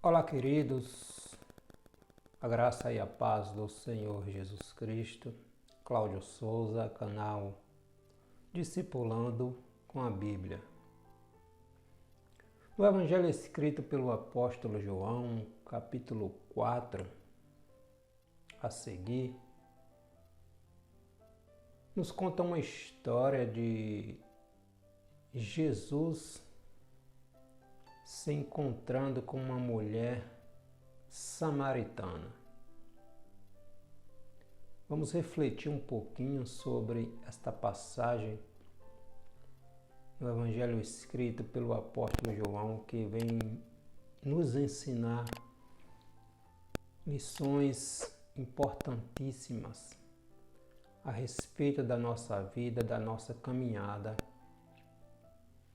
Olá, queridos, a graça e a paz do Senhor Jesus Cristo. Cláudio Souza, canal Discipulando com a Bíblia. No Evangelho escrito pelo apóstolo João, capítulo 4, a seguir, nos conta uma história de Jesus se encontrando com uma mulher samaritana. Vamos refletir um pouquinho sobre esta passagem no Evangelho escrito pelo apóstolo João, que vem nos ensinar lições importantíssimas a respeito da nossa vida, da nossa caminhada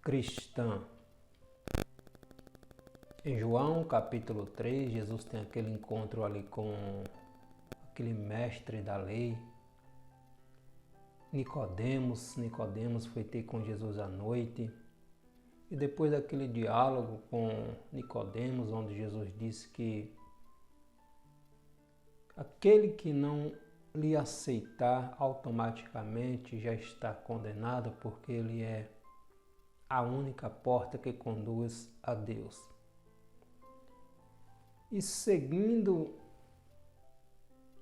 cristã. Em João capítulo 3, Jesus tem aquele encontro ali com aquele mestre da lei, Nicodemos. Nicodemos foi ter com Jesus à noite. E depois daquele diálogo com Nicodemos, onde Jesus disse que aquele que não lhe aceitar automaticamente já está condenado, porque ele é a única porta que conduz a Deus. E seguindo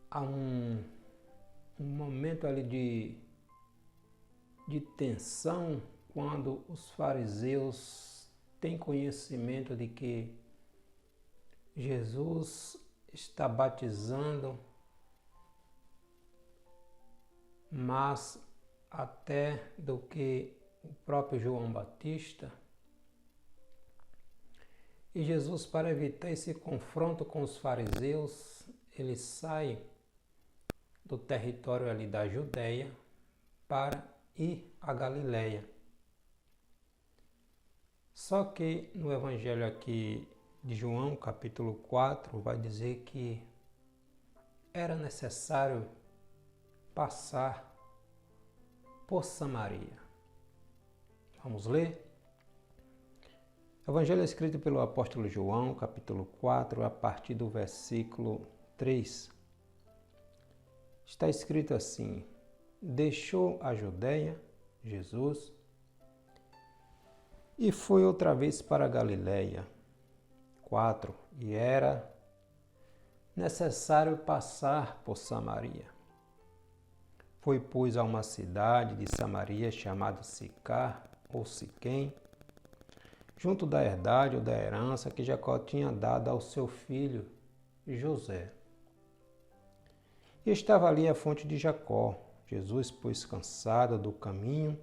a um momento ali de tensão, quando os fariseus têm conhecimento de que Jesus está batizando, mas até do que o próprio João Batista. E Jesus, para evitar esse confronto com os fariseus, ele sai do território ali da Judéia para ir à Galileia. Só que no Evangelho aqui de João, capítulo 4, vai dizer que era necessário passar por Samaria. Vamos ler? Evangelho escrito pelo apóstolo João, capítulo 4, a partir do versículo 3. Está escrito assim: deixou a Judéia, Jesus, e foi outra vez para a Galileia. 4. E era necessário passar por Samaria. Foi, pois, a uma cidade de Samaria chamada Sicar, ou Siquém, junto da herdade ou da herança que Jacó tinha dado ao seu filho José. E estava ali a fonte de Jacó. Jesus, pois, cansado do caminho,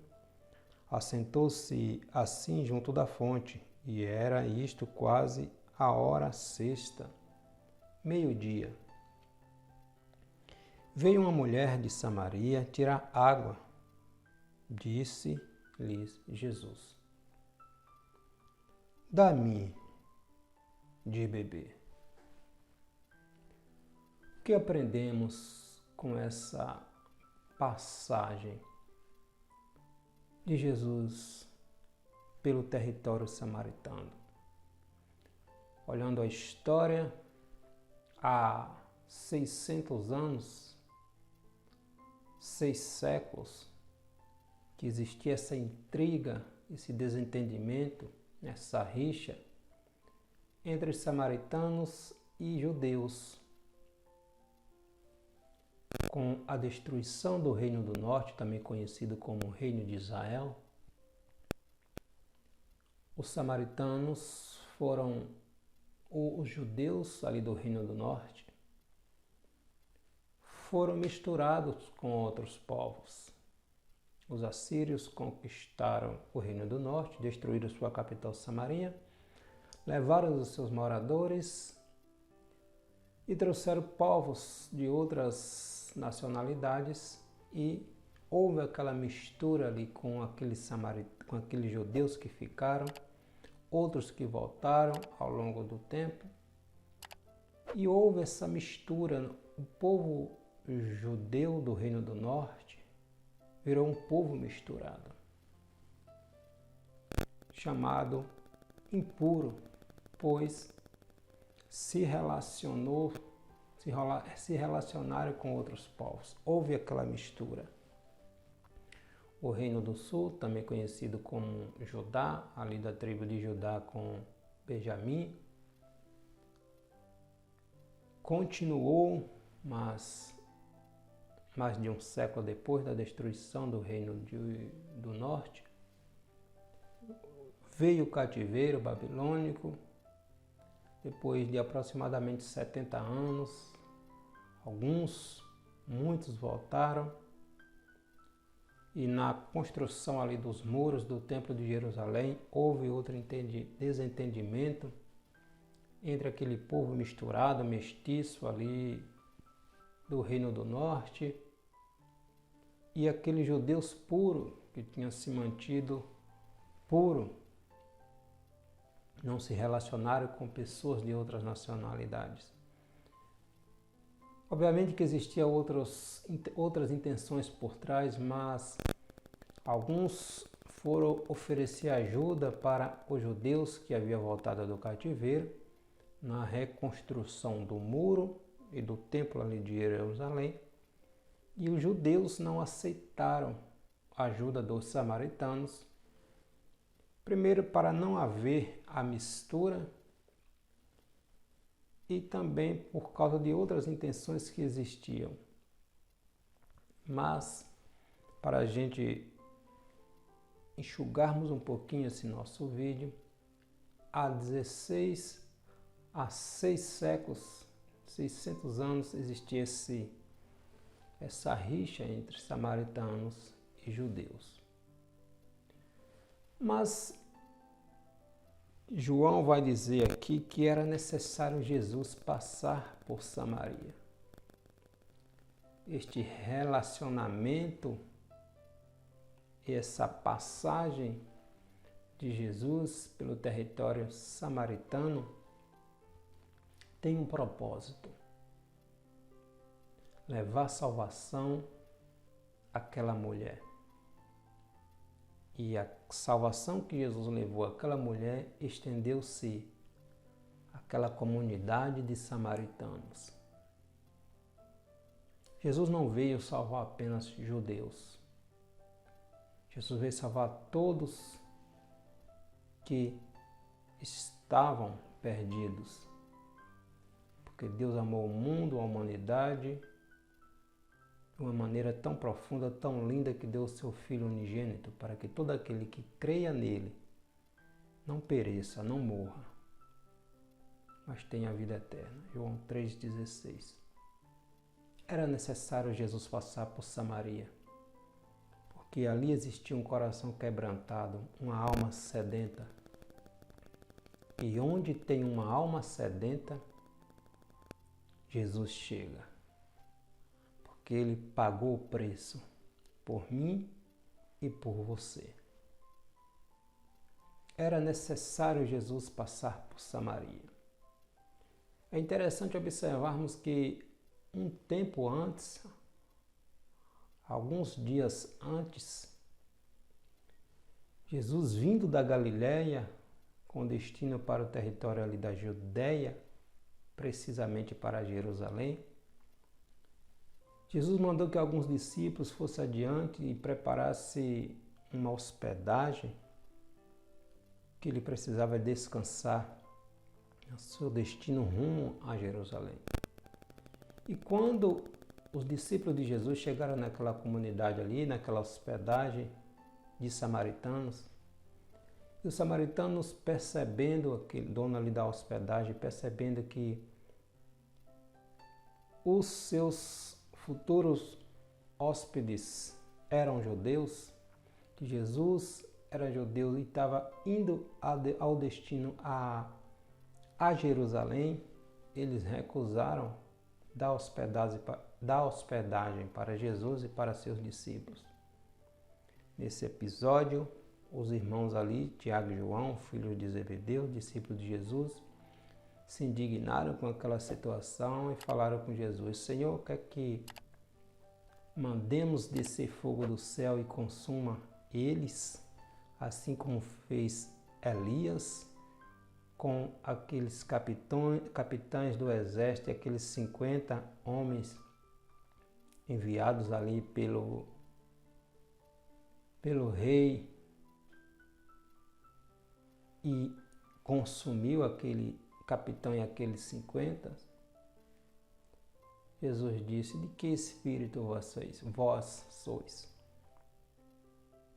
assentou-se assim junto da fonte, e era isto quase a hora sexta, meio-dia. Veio uma mulher de Samaria tirar água. Disse-lhes Jesus: dá-me de beber. O que aprendemos com essa passagem de Jesus pelo território samaritano? Olhando a história, há 600 anos, 6 séculos, que existia essa intriga, esse desentendimento, essa rixa entre samaritanos e judeus. Com a destruição do Reino do Norte, também conhecido como Reino de Israel, os samaritanos foram os judeus ali do Reino do Norte, foram misturados com outros povos. Os assírios conquistaram o Reino do Norte, destruíram sua capital Samaria, levaram os seus moradores e trouxeram povos de outras nacionalidades, e houve aquela mistura ali com aqueles judeus que ficaram, outros que voltaram ao longo do tempo, e houve essa mistura. O povo judeu do Reino do Norte virou um povo misturado, chamado impuro, pois se relacionaram com outros povos. Houve aquela mistura. O Reino do Sul, também conhecido como Judá, ali da tribo de Judá com Benjamim, continuou, mas mais de um século depois da destruição do Reino do Norte, veio o cativeiro babilônico. Depois de aproximadamente 70 anos, muitos voltaram, e na construção ali dos muros do Templo de Jerusalém houve outro desentendimento entre aquele povo misturado, mestiço ali do Reino do Norte e aqueles judeus puros que tinham se mantido puro, não se relacionaram com pessoas de outras nacionalidades. Obviamente que existiam outras intenções por trás, mas alguns foram oferecer ajuda para os judeus que haviam voltado do cativeiro na reconstrução do muro e do templo ali de Jerusalém, e os judeus não aceitaram a ajuda dos samaritanos, primeiro para não haver a mistura e também por causa de outras intenções que existiam. Mas, para a gente enxugarmos um pouquinho esse nosso vídeo, há 6 séculos, 600 anos, existia essa rixa entre samaritanos e judeus. Mas João vai dizer aqui que era necessário Jesus passar por Samaria. Este relacionamento, essa passagem de Jesus pelo território samaritano tem um propósito: levar salvação àquela mulher. E a salvação que Jesus levou àquela mulher estendeu-se àquela comunidade de samaritanos. Jesus não veio salvar apenas judeus. Jesus veio salvar todos que estavam perdidos. Porque Deus amou o mundo, a humanidade, de uma maneira tão profunda, tão linda, que deu o seu Filho unigênito para que todo aquele que creia nele não pereça, não morra, mas tenha a vida eterna. João 3,16. Era necessário Jesus passar por Samaria, porque ali existia um coração quebrantado, uma alma sedenta. E onde tem uma alma sedenta, Jesus chega. Que ele pagou o preço por mim e por você. Era necessário Jesus passar por Samaria. É interessante observarmos que um tempo antes, alguns dias antes, Jesus vindo da Galileia com destino para o território ali da Judéia, precisamente para Jerusalém, Jesus mandou que alguns discípulos fossem adiante e preparassem uma hospedagem, que ele precisava descansar no seu destino rumo a Jerusalém. E quando os discípulos de Jesus chegaram naquela comunidade ali, naquela hospedagem de samaritanos, e os samaritanos, percebendo, aquele dono ali da hospedagem, percebendo que os seus futuros hóspedes eram judeus, que Jesus era judeu e estava indo ao destino a Jerusalém, eles recusaram dar hospedagem para Jesus e para seus discípulos. Nesse episódio, os irmãos ali, Tiago e João, filhos de Zebedeu, discípulos de Jesus, se indignaram com aquela situação e falaram com Jesus: Senhor, quer que mandemos descer fogo do céu e consuma eles, assim como fez Elias? com aqueles capitães do exército, aqueles 50 homens enviados ali pelo rei, e consumiu aquele capitão e aqueles 50, Jesus disse: de que espírito vós sois?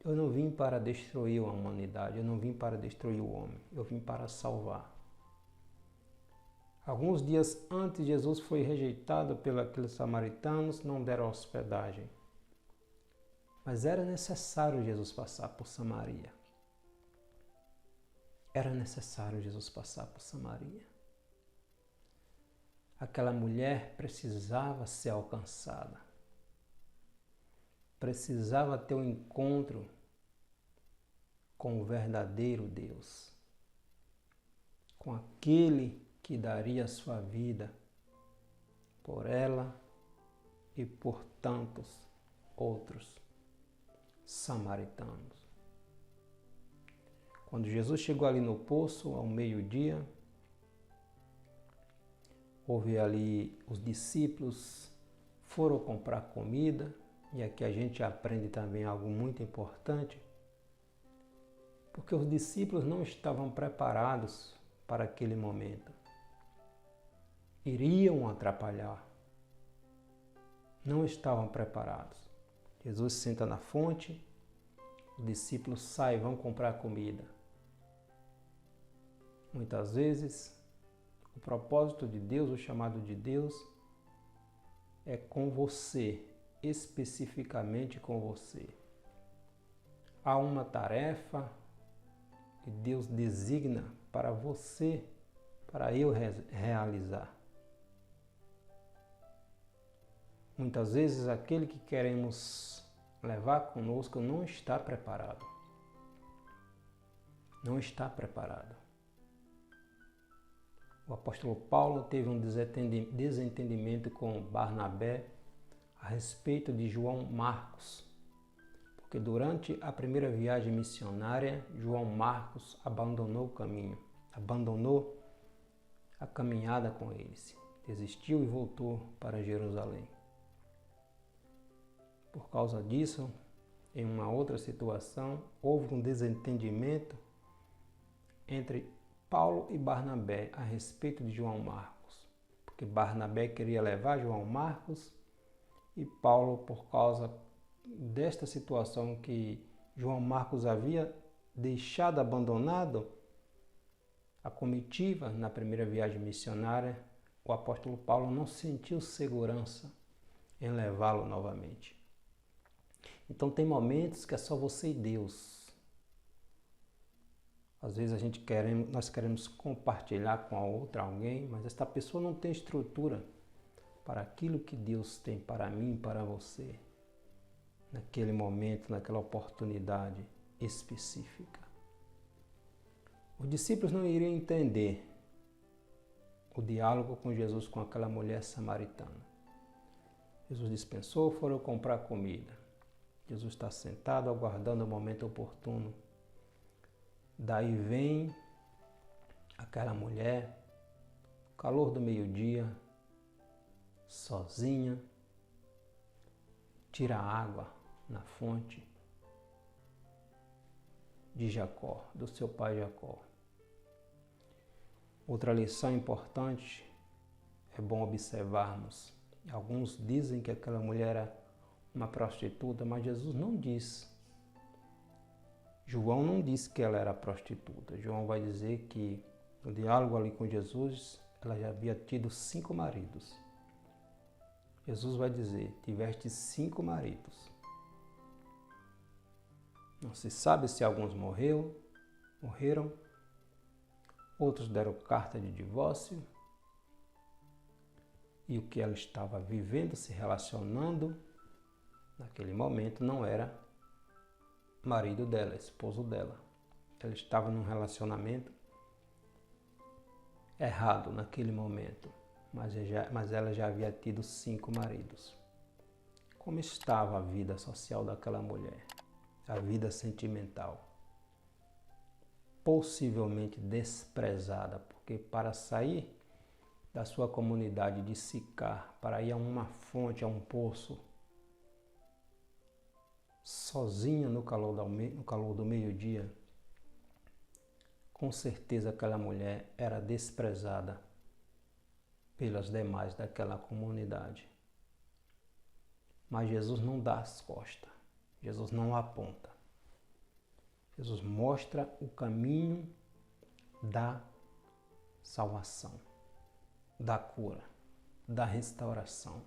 Eu não vim para destruir a humanidade, eu não vim para destruir o homem, eu vim para salvar. Alguns dias antes, Jesus foi rejeitado pelos aqueles samaritanos, não deram hospedagem. Mas era necessário Jesus passar por Samaria. Era necessário Jesus passar por Samaria. Aquela mulher precisava ser alcançada. Precisava ter um encontro com o verdadeiro Deus. Com aquele que daria a sua vida por ela e por tantos outros samaritanos. Quando Jesus chegou ali no poço, ao meio-dia, houve ali os discípulos, foram comprar comida, e aqui a gente aprende também algo muito importante, porque os discípulos não estavam preparados para aquele momento. Iriam atrapalhar. Não estavam preparados. Jesus senta na fonte, os discípulos saem, vão comprar comida. Muitas vezes, o propósito de Deus, o chamado de Deus, é com você, especificamente com você. Há uma tarefa que Deus designa para você, para eu realizar. Muitas vezes aquele que queremos levar conosco não está preparado. Não está preparado. O apóstolo Paulo teve um desentendimento com Barnabé a respeito de João Marcos, porque durante a primeira viagem missionária, João Marcos abandonou o caminho, abandonou a caminhada com eles, desistiu e voltou para Jerusalém. Por causa disso, em uma outra situação, houve um desentendimento entre Paulo e Barnabé a respeito de João Marcos, porque Barnabé queria levar João Marcos e Paulo, por causa desta situação que João Marcos havia deixado abandonado a comitiva na primeira viagem missionária, o apóstolo Paulo não sentiu segurança em levá-lo novamente. Então tem momentos que é só você e Deus. Às vezes nós queremos compartilhar com a outra alguém, mas esta pessoa não tem estrutura para aquilo que Deus tem para mim e para você, naquele momento, naquela oportunidade específica. Os discípulos não iriam entender o diálogo com Jesus com aquela mulher samaritana. Jesus dispensou, foram comprar comida. Jesus está sentado, aguardando o momento oportuno. Daí vem aquela mulher, calor do meio-dia, sozinha, tira água na fonte de Jacó, do seu pai Jacó. Outra lição importante, é bom observarmos. Alguns dizem que aquela mulher era uma prostituta, mas Jesus não diz. João não disse que ela era prostituta. João vai dizer que no diálogo ali com Jesus, ela já havia tido 5 maridos. Jesus vai dizer: tiveste 5 maridos. Não se sabe se alguns morreram, outros deram carta de divórcio, e o que ela estava vivendo, se relacionando, naquele momento não era marido dela, esposo dela. Ela estava num relacionamento errado naquele momento, mas ela já havia tido 5 maridos. Como estava a vida social daquela mulher? A vida sentimental? possivelmente desprezada, porque para sair da sua comunidade de Sicar, para ir a uma fonte, a um poço, sozinha no calor do meio-dia, com certeza aquela mulher era desprezada pelas demais daquela comunidade. Mas Jesus não dá as costas, Jesus não aponta. Jesus mostra o caminho da salvação, da cura, da restauração.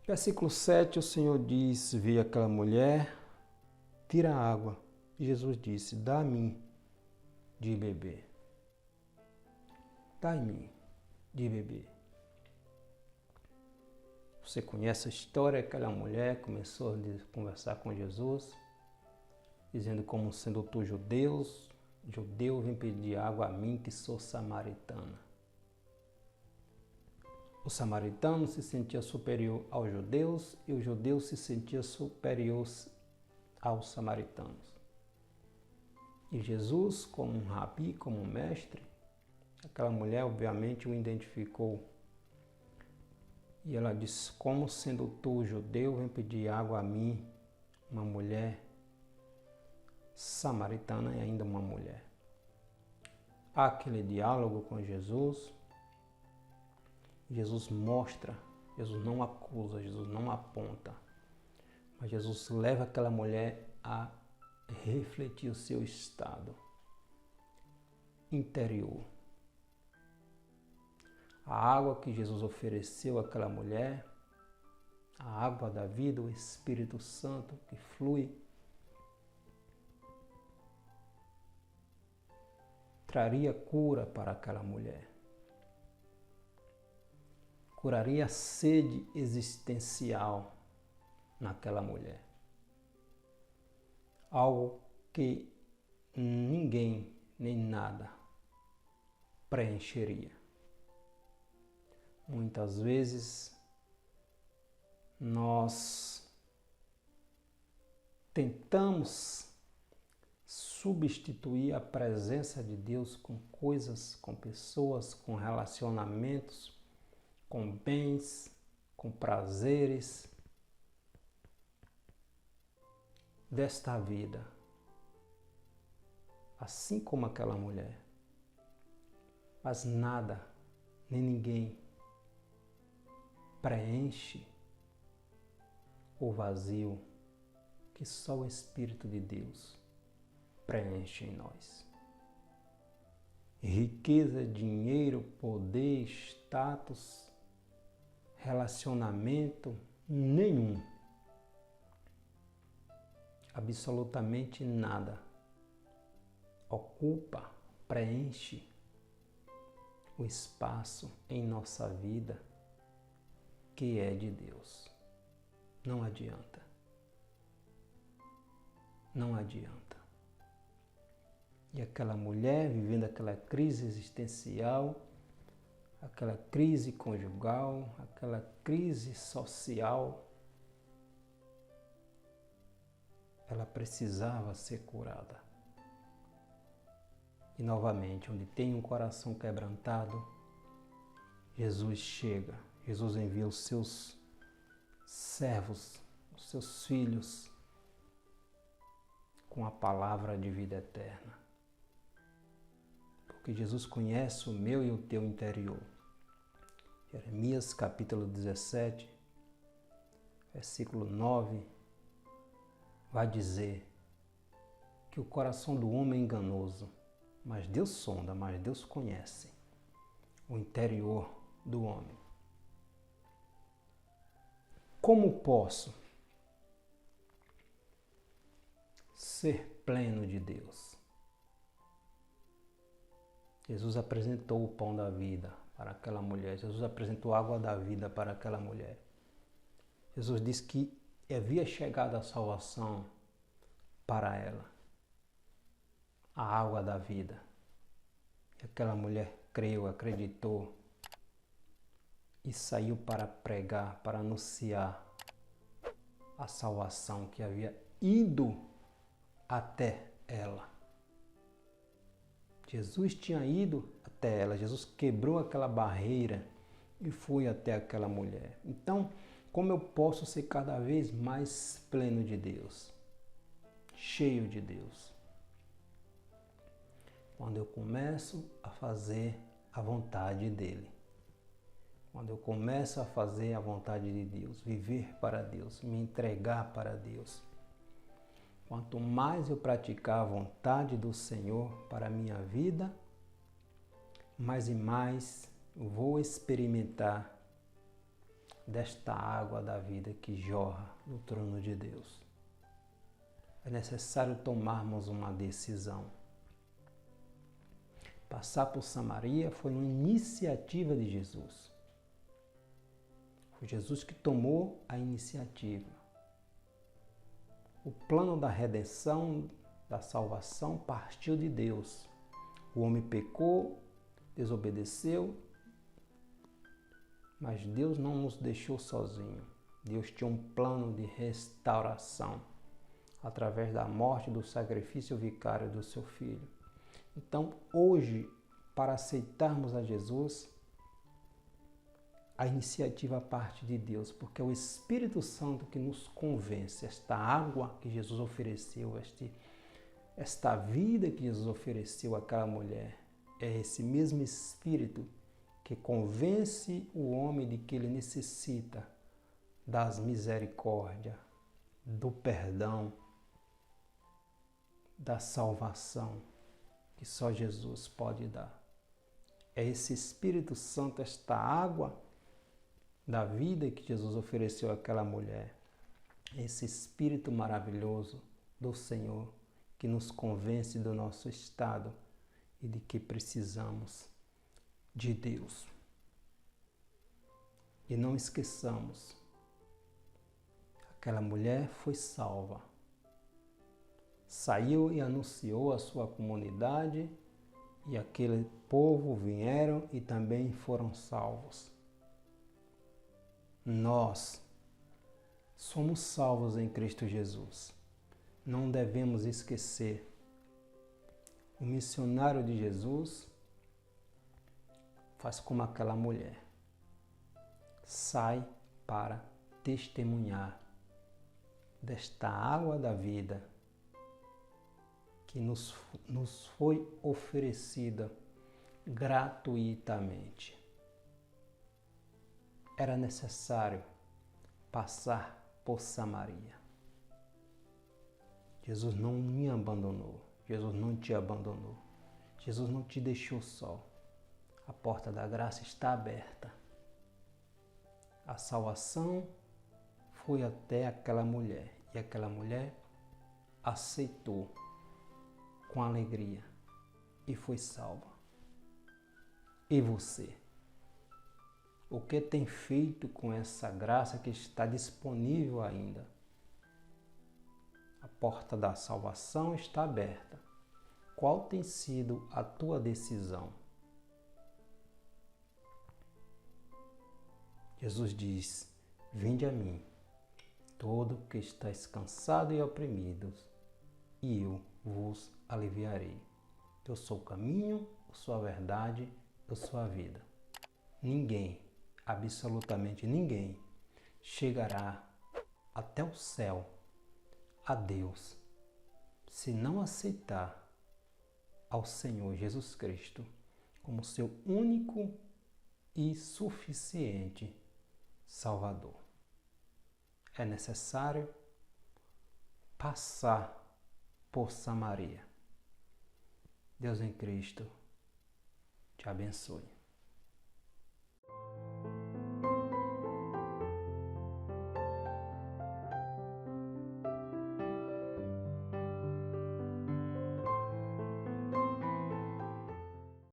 Versículo 7, o Senhor diz, vi aquela mulher, tira a água. E Jesus disse, dá-me de beber. Dá-me de beber. Você conhece a história? Aquela mulher começou a conversar com Jesus, dizendo como sendo tu judeu, vem pedir água a mim que sou samaritana. O samaritano se sentia superior aos judeus e os judeus se sentiam superiores aos samaritanos. E Jesus, como um rabi, como um mestre, aquela mulher obviamente o identificou. E ela disse, como sendo tu judeu, vem pedir água a mim, uma mulher samaritana e ainda uma mulher. Há aquele diálogo com Jesus. Jesus mostra, Jesus não acusa, Jesus não aponta, mas Jesus leva aquela mulher a refletir o seu estado interior. A água que Jesus ofereceu àquela mulher, a água da vida, o Espírito Santo que flui, traria cura para aquela mulher. Curaria a sede existencial naquela mulher. Algo que ninguém nem nada preencheria. Muitas vezes nós tentamos substituir a presença de Deus com coisas, com pessoas, com relacionamentos, com bens, com prazeres desta vida, assim como aquela mulher. Mas nada, nem ninguém preenche o vazio que só o Espírito de Deus preenche em nós. Riqueza, dinheiro, poder, status, relacionamento, nenhum. Absolutamente nada ocupa, preenche o espaço em nossa vida que é de Deus. Não adianta. Não adianta. E aquela mulher vivendo aquela crise existencial, aquela crise conjugal, aquela crise social, ela precisava ser curada. E novamente, onde tem um coração quebrantado, Jesus chega, Jesus envia os seus servos, os seus filhos, com a palavra de vida eterna. Porque Jesus conhece o meu e o teu interior. Jeremias capítulo 17, versículo 9, vai dizer que o coração do homem é enganoso, mas Deus sonda, mas Deus conhece o interior do homem. Como posso ser pleno de Deus? Jesus apresentou o pão da vida para aquela mulher. Jesus apresentou a água da vida para aquela mulher. Jesus disse que havia chegado a salvação para ela, a água da vida. E aquela mulher creu, acreditou e saiu para pregar, para anunciar a salvação que havia ido até ela. Jesus tinha ido até ela, Jesus quebrou aquela barreira e foi até aquela mulher. Então, como eu posso ser cada vez mais pleno de Deus, cheio de Deus? Quando eu começo a fazer a vontade dEle. Quando eu começo a fazer a vontade de Deus, viver para Deus, me entregar para Deus. Quanto mais eu praticar a vontade do Senhor para a minha vida, mais e mais vou experimentar desta água da vida que jorra no trono de Deus. É necessário tomarmos uma decisão. Passar por Samaria foi uma iniciativa de Jesus. Foi Jesus que tomou a iniciativa. O plano da redenção, da salvação, partiu de Deus. O homem pecou, desobedeceu, mas Deus não nos deixou sozinhos. Deus tinha um plano de restauração através da morte, do sacrifício vicário do seu Filho. Então, hoje, para aceitarmos a Jesus, a iniciativa parte de Deus, porque é o Espírito Santo que nos convence. Esta água que Jesus ofereceu, esta vida que Jesus ofereceu àquela mulher, é esse mesmo Espírito que convence o homem de que ele necessita das misericórdias, do perdão, da salvação que só Jesus pode dar. É esse Espírito Santo, esta água da vida que Jesus ofereceu àquela mulher. Esse Espírito maravilhoso do Senhor que nos convence do nosso estado e de que precisamos de Deus. E não esqueçamos, aquela mulher foi salva. Saiu e anunciou a sua comunidade e aquele povo vieram e também foram salvos. Nós somos salvos em Cristo Jesus. Não devemos esquecer. O missionário de Jesus faz como aquela mulher. Sai para testemunhar desta água da vida que nos foi oferecida gratuitamente. Era necessário passar por Samaria. Jesus não me abandonou. Jesus não te abandonou. Jesus não te deixou só. A porta da graça está aberta. A salvação foi até aquela mulher e aquela mulher aceitou com alegria e foi salva. E você? O que tem feito com essa graça que está disponível ainda? A porta da salvação está aberta. Qual tem sido a tua decisão? Jesus diz: vinde a mim, todo que estáis cansado e oprimidos, e eu vos aliviarei. Eu sou o caminho, eu sou a verdade, eu sou a vida. Ninguém, absolutamente ninguém, chegará até o céu, a Deus, se não aceitar ao Senhor Jesus Cristo como seu único e suficiente Salvador. É necessário passar por Samaria. Deus em Cristo te abençoe.